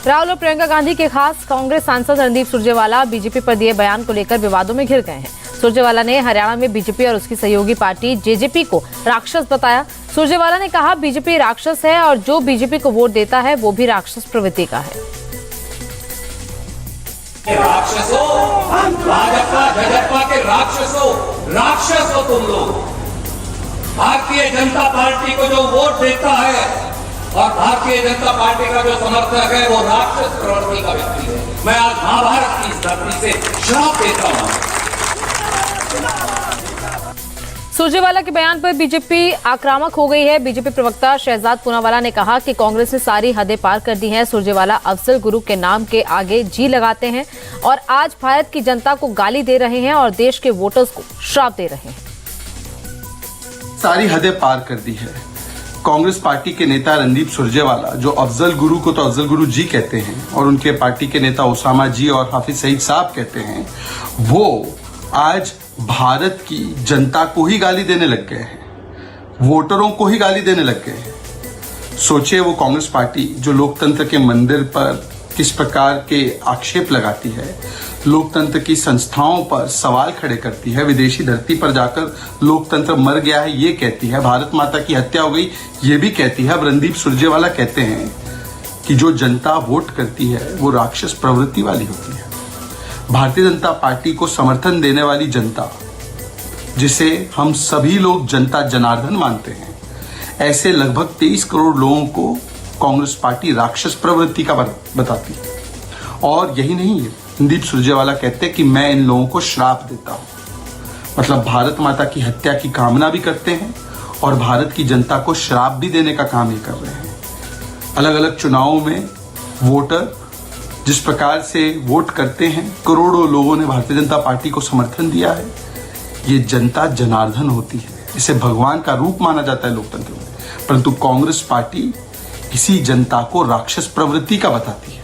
राहुल और प्रियंका गांधी के खास कांग्रेस सांसद रणदीप सुरजेवाला बीजेपी पर दिए बयान को लेकर विवादों में घिर गए हैं। सुरजेवाला ने हरियाणा में बीजेपी और उसकी सहयोगी पार्टी जेजेपी को राक्षस बताया। सुरजेवाला ने कहा, बीजेपी राक्षस है और जो बीजेपी को वोट देता है वो भी राक्षस प्रवृत्ति का है। राक्षसों, भाजपा के राक्षस हो तुम लोग। भारतीय जनता पार्टी को जो वोट देता है और भारतीय जनता पार्टी का जो समर्थक है वो राक्षस प्रवृत्ति का व्यक्ति है। मैं आज महाभारत की इस धरती से श्राप देता हूं। सुरजेवाला के बयान पर बीजेपी आक्रामक हो गई है। बीजेपी प्रवक्ता शहजाद पूनावाला ने कहा कि कांग्रेस ने सारी हदें पार कर दी हैं। सुरजेवाला अफजल गुरु के नाम के आगे जी लगाते हैं और आज भारत की जनता को गाली दे रहे हैं और देश के वोटर्स को श्राप दे रहे हैं। सारी हदें पार कर दी है। कांग्रेस पार्टी के नेता रणदीप सुरजेवाला, जो अफजल गुरु को तो अफजल गुरु जी कहते हैं और उनके पार्टी के नेता ओसामा जी और हाफिज सईद साहब कहते हैं, वो आज भारत की जनता को ही गाली देने लग गए हैं, वोटरों को ही गाली देने लग गए हैं। सोचिए, वो कांग्रेस पार्टी जो लोकतंत्र के मंदिर पर किस प्रकार के आक्षेप लगाती है, लोकतंत्र की संस्थाओं पर सवाल खड़े करती है, विदेशी धरती पर जाकर लोकतंत्र मर गया है ये कहती है, भारत माता की हत्या हो गई ये भी कहती है। अब रणदीप सुरजेवाला कहते हैं कि जो जनता वोट करती है वो राक्षस प्रवृत्ति वाली होती है। भारतीय जनता पार्टी को समर्थन देने वाली जनता, जिसे हम सभी लोग जनता जनार्दन मानते हैं, ऐसे लगभग 23 करोड़ लोगों को कांग्रेस पार्टी राक्षस प्रवृत्ति का बताती है। और यही नहीं है, रणदीप सुरजेवाला कहते हैं कि मैं इन लोगों को श्राप देता हूं। मतलब भारत माता की हत्या की कामना भी करते हैं और भारत की जनता को श्राप भी देने का काम ये कर रहे हैं। अलग अलग चुनावों में वोटर जिस प्रकार से वोट करते हैं, करोड़ों लोगों ने भारतीय जनता पार्टी को समर्थन दिया है। ये जनता जनार्दन होती है, इसे भगवान का रूप माना जाता है लोकतंत्र में, परंतु कांग्रेस पार्टी इसी जनता को राक्षस प्रवृत्ति का बताती है।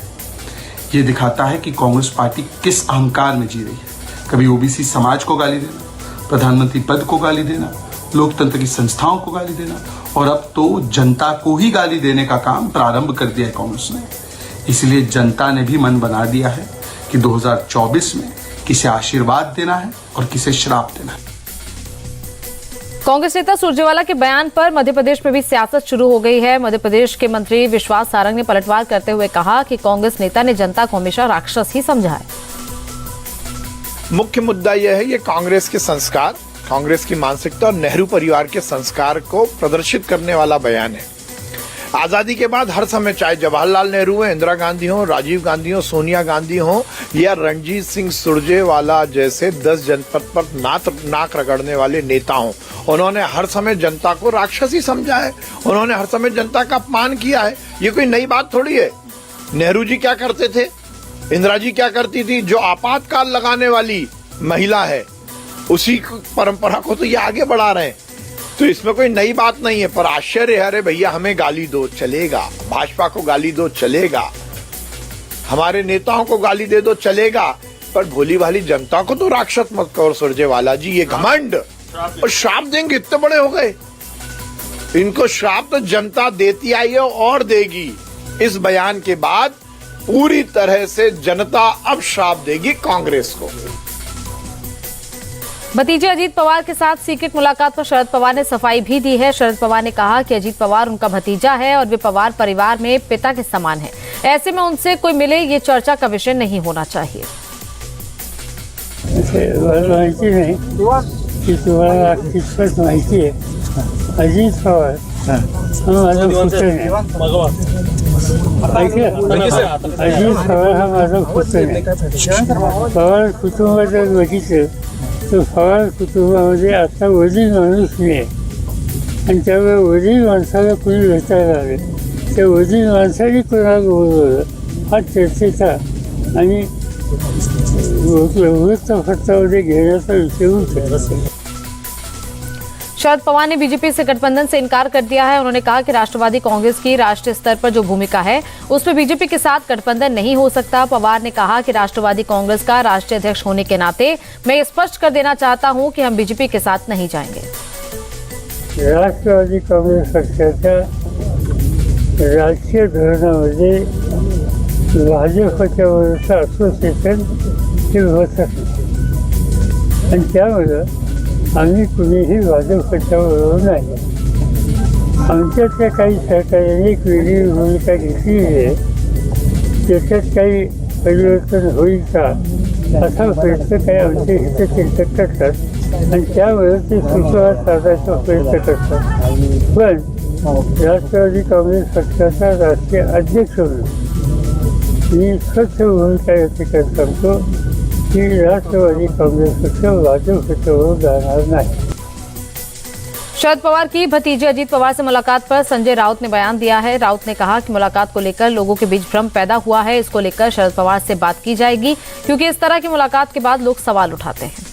ये दिखाता है कि कांग्रेस पार्टी किस अहंकार में जी रही है। कभी ओबीसी समाज को गाली देना, प्रधानमंत्री पद को गाली देना, लोकतंत्र की संस्थाओं को गाली देना और अब तो जनता को ही गाली देने का काम प्रारंभ कर दिया है कांग्रेस ने। इसलिए जनता ने भी मन बना दिया है कि 2024 में किसे आशीर्वाद देना है और किसे श्राप देना है। कांग्रेस नेता सुरजेवाला के बयान पर मध्य प्रदेश में भी सियासत शुरू हो गई है। मध्य प्रदेश के मंत्री विश्वास सारंग ने पलटवार करते हुए कहा कि कांग्रेस नेता ने जनता को हमेशा राक्षस ही समझा है। मुख्य मुद्दा यह है, ये कांग्रेस के संस्कार, कांग्रेस की मानसिकता और नेहरू परिवार के संस्कार को प्रदर्शित करने वाला बयान है। आजादी के बाद हर समय, चाहे जवाहरलाल नेहरू हो, इंदिरा गांधी हो, राजीव गांधी हो, सोनिया गांधी हो या रणजीत सिंह सुरजेवाला जैसे 10 जनपद पर नाक रगड़ने वाले नेता हों, उन्होंने हर समय जनता को राक्षस ही समझा है। उन्होंने हर समय जनता का अपमान किया है। ये कोई नई बात थोड़ी है। नेहरू जी क्या करते थे, इंदिरा जी क्या करती थी, जो आपातकाल लगाने वाली महिला है उसी परंपरा को तो ये आगे बढ़ा रहे हैं। तो इसमें कोई नई बात नहीं है। पर आश्चर्य है, अरे भैया हमें गाली दो चलेगा, भाजपा को गाली दो चलेगा, हमारे नेताओं को गाली दे दो चलेगा, पर भोली भाली जनता को तो राक्षस मत करो सुरजेवाला जी। ये घमंड और श्राप देंगे, इतने बड़े हो गए। इनको श्राप तो जनता देती आई है और देगी। इस बयान के बाद पूरी तरह से जनता अब श्राप देगी कांग्रेस को। भतीजे अजीत पवार के साथ सीक्रेट मुलाकात पर शरद पवार ने सफाई भी दी है। शरद पवार ने कहा कि अजीत पवार उनका भतीजा है और वे पवार परिवार में पिता के समान हैं। ऐसे में उनसे कोई मिले ये चर्चा का विषय नहीं होना चाहिए। माहिती नाही की तुम्हाला कितपत माहिती आहे। अजित पवार हा माझा पुत्र आहे। अजित पवार हा माझा पुत्र आहे। पवार कुटुंबाचं बघितलं तर पवार कुटुंबामध्ये आता वडील माणूस नाही आहे आणि त्यामुळे वडील माणसाला कोणी भेटायला आले, त्या वडील माणसाने कोणाला बोलवलं हा चर्चेचा आणि वृत्तपत्रामध्ये घेण्याचा विषय होता। शरद पवार ने बीजेपी से गठबंधन से इनकार कर दिया है। उन्होंने कहा कि राष्ट्रवादी कांग्रेस की राष्ट्रीय स्तर पर जो भूमिका है उसमें बीजेपी के साथ गठबंधन नहीं हो सकता। पवार ने कहा कि राष्ट्रवादी कांग्रेस का राष्ट्रीय अध्यक्ष होने के नाते मैं ये स्पष्ट कर देना चाहता हूं कि हम बीजेपी के साथ नहीं जाएंगे। राष्ट्रवादी कांग्रेस पक्षाच्या राजकीय धोरणामध्ये भाजपच्या बरोबर असोसिएशन हे होतच नाही आणि त्यामुळं आम्ही कुणीही भाजपच्या बरोबर नाही. आमच्यातल्या काही सहकार्याने एक वेगळी भूमिका घेतली आहे, त्याच्यात काही परिवर्तन होईल का असा प्रयत्न काही आमचे हितचिंतक करतात आणि त्यामुळे ते सुसंवाद साधायचा प्रयत्न करतात. पण राष्ट्रवादी काँग्रेस पक्षाचा राष्ट्रीय अध्यक्ष म्हणून मी स्वच्छ भूमिका या ठिकाणी सांगतो की राष्ट्रवादी काँग्रेस पक्ष भाजपच्यावर जाणार नाही. शरद पवार की भतीजे अजीत पवार से मुलाकात पर संजय राउत ने बयान दिया है. राउत ने कहा कि मुलाकात को लेकर लोगों के बीच भ्रम पैदा हुआ है. इसको लेकर शरद पवार से बात की जाएगी क्योंकि इस तरह की मुलाकात के बाद लोग सवाल उठाते हैं.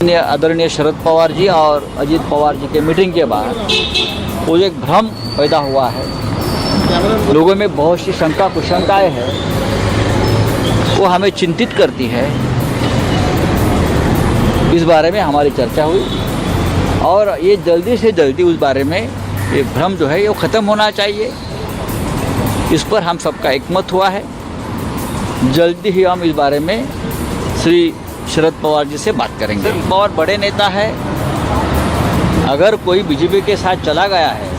आदरणीय शरद पवार जी और अजीत पवार जी के मीटिंग के बाद वो जो एक भ्रम पैदा हुआ है, लोगों में बहुत सी शंका कुशंकाएं हैं, वो हमें चिंतित करती है. इस बारे में हमारी चर्चा हुई और ये जल्दी से जल्दी उस बारे में ये भ्रम जो है ये ख़त्म होना चाहिए. इस पर हम सबका एकमत हुआ है. जल्दी ही हम इस बारे में श्री शरद पवार जी से बात करेंगे. पवार बड़े नेता है, अगर कोई बीजेपी के साथ चला गया है,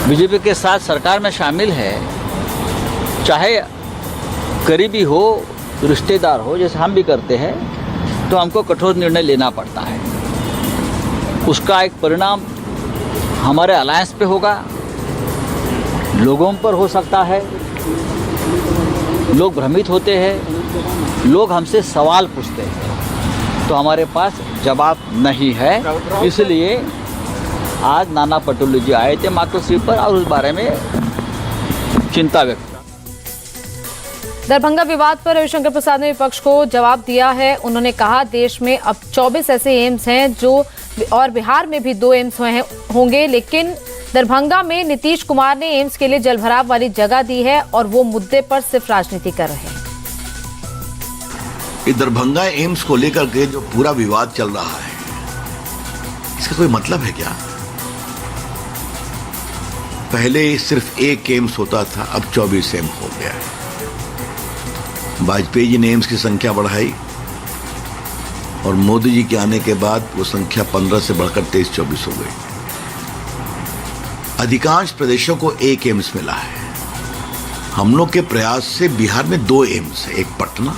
बीजेपी के साथ सरकार में शामिल है, चाहे करीबी हो, रिश्तेदार हो, जैसे हम भी करते हैं, तो हमको कठोर निर्णय लेना पड़ता है. उसका एक परिणाम हमारे अलायंस पे होगा, लोगों पर हो सकता है. लोग भ्रमित होते हैं, लोग हमसे सवाल पूछते हैं, तो हमारे पास जवाब नहीं है. इसलिए आज नाना पटोले जी आए थे मातोश्री पर और उस बारे में चिंता व्यक्त. दरभंगा विवाद पर रविशंकर प्रसाद ने विपक्ष को जवाब दिया है. उन्होंने कहा देश में अब 24 ऐसे एम्स हैं जो और बिहार में भी 2 एम्स होंगे, लेकिन दरभंगा में नीतीश कुमार ने एम्स के लिए जलभराव वाली जगह दी है और वो मुद्दे पर सिर्फ राजनीति कर रहे हैं. ये दरभंगा एम्स को लेकर के जो पूरा विवाद चल रहा है, इसका कोई मतलब है क्या? पहले सिर्फ एक एम्स होता था, अब 24 एम्स हो गया है. वाजपेयी जी ने एम्स की संख्या बढ़ाई और मोदी जी के आने के बाद वो संख्या 15 से बढ़कर 23-24 हो गई. अधिकांश प्रदेशों को एक एम्स मिला है. हम लोग के प्रयास से बिहार में 2 एम्स है, एक पटना,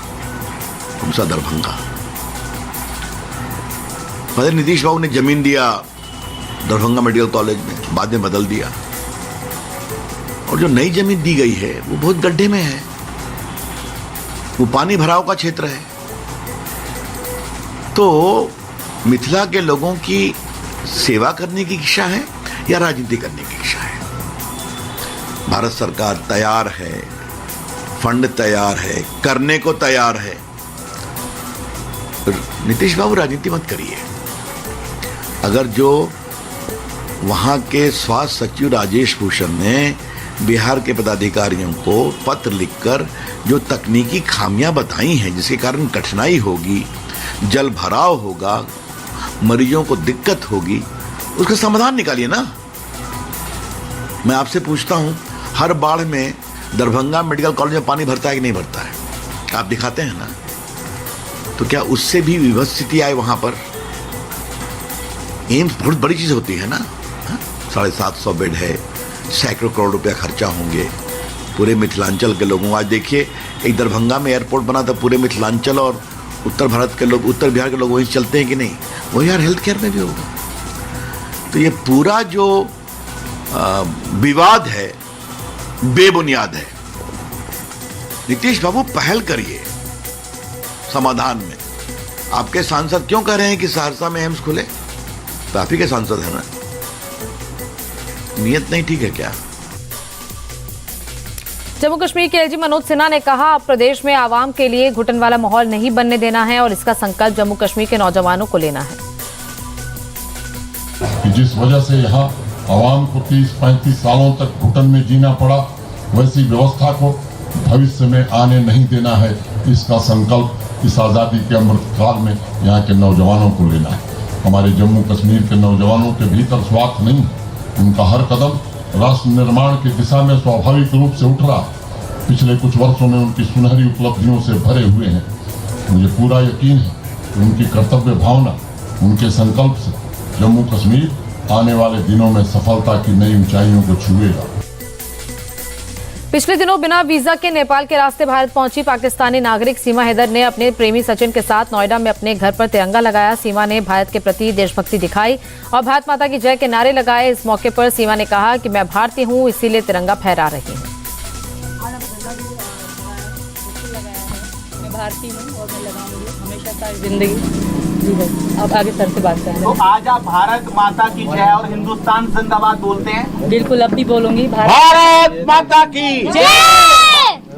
दूसरा दरभंगा. पहले नीतीश बाबू ने जमीन दिया दरभंगा मेडिकल कॉलेज में, बाद में बदल दिया, और जो नई जमीन दी गई है वो बहुत गड्ढे में है, वो पानी भराव का क्षेत्र है. तो मिथिला के लोगों की सेवा करने की इच्छा है या राजनीति करने की इच्छा है? भारत सरकार तैयार है, फंड तैयार है, करने को तैयार है. नीतीश बाबू राजनीति मत करिए. अगर जो वहां के स्वास्थ्य सचिव राजेश भूषण ने बिहार के पदाधिकारियों को पत्र लिखकर जो तकनीकी खामियां बताई हैं, जिसके कारण कठिनाई होगी, जल भराव होगा, मरीजों को दिक्कत होगी, उसका समाधान निकालिए ना. मैं आपसे पूछता हूं, हर बाढ़ में दरभंगा मेडिकल कॉलेज में पानी भरता है कि नहीं भरता है? आप दिखाते हैं ना. तो क्या उससे भी विभत्स स्थिति आए वहां पर? एम्स बहुत बड़ी चीज होती है ना. 750 बेड है, सैकड़ों करोड़ रुपया खर्चा होंगे पूरे मिथिलांचल के लोगों. आज देखिए, एक दरभंगा में एयरपोर्ट बना था, पूरे मिथिलांचल और उत्तर भारत के लोग, उत्तर बिहार के लोग वहीं चलते हैं कि नहीं? वही यार हेल्थ केयर में भी होगा. तो ये पूरा जो विवाद है बेबुनियाद है. नीतीश बाबू पहल करिए समाधान में. आपके सांसद क्यों कह रहे हैं कि सहरसा में एम्स खुले? तो आप ही के सांसद है ना. नियत नहीं ठीक है क्या? जम्मू कश्मीर के एलजी मनोज सिन्हा ने कहा अब प्रदेश में आवाम के लिए घुटन वाला माहौल नहीं बनने देना है और इसका संकल्प जम्मू कश्मीर के नौजवानों को लेना है. जिस वजह से यहाँ आवाम को 30-35 सालों तक घुटन में जीना पड़ा, वैसी व्यवस्था को भविष्य में आने नहीं देना है. इसका संकल्प इस आज़ादी के अमृत काल में यहाँ के नौजवानों को लेना है. हमारे जम्मू कश्मीर के नौजवानों के भीतर स्वार्थ नहीं, उनका हर कदम राष्ट्र निर्माण की दिशा में स्वाभाविक रूप से उठ रहा है। पिछले कुछ वर्षों में उनकी सुनहरी उपलब्धियों से भरे हुए हैं। मुझे पूरा यकीन है कि उनकी कर्तव्य भावना, उनके संकल्प से जम्मू कश्मीर आने वाले दिनों में सफलता की नई ऊंचाइयों को छुएगा। पिछले दिनों बिना वीजा के नेपाल के रास्ते भारत पहुंची पाकिस्तानी नागरिक सीमा हैदर ने अपने प्रेमी सचिन के साथ नोएडा में अपने घर पर तिरंगा लगाया। सीमा ने भारत के प्रति देशभक्ति दिखाई और भारत माता की जय के नारे लगाए। इस मौके पर सीमा ने कहा कि मैं भारतीय हूं, इसीलिए तिरंगा फहरा रही हूं। मैं भारतीय हूं और मैं लगाऊंगी हमेशा सारी जिंदगी। जी भाई, अब आगे सर से बात करें। तो आज आप भारत माता की जय और हिंदुस्तान जिंदाबाद बोलते हैं? बिल्कुल, अब भी बोलूंगी। भारत माता की जय।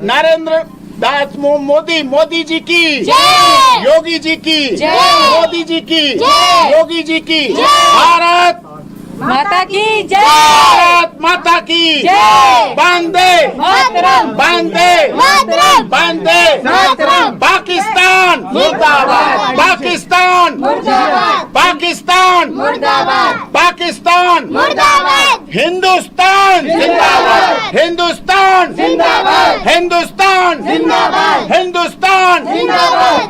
नरेंद्र दास मोदी जी की जय। योगी जी की जय। मोदी जी की जय। योगी जी की जय। भारत माता की जय। भारत माता की जय। वंदे मातरम। वंदे मातरम। वंदे मातरम। पाकिस्तान मुर्दाबाद। पाकिस्तान मुर्दाबाद। पाकिस्तान मुर्दाबाद। पाकिस्तान मुर्दाबाद। हिंदुस्तान जिंदाबाद। हिंदुस्तान जिंदाबाद। हिंदुस्तान जिंदाबाद। हिंदुस्तान जिंदाबाद।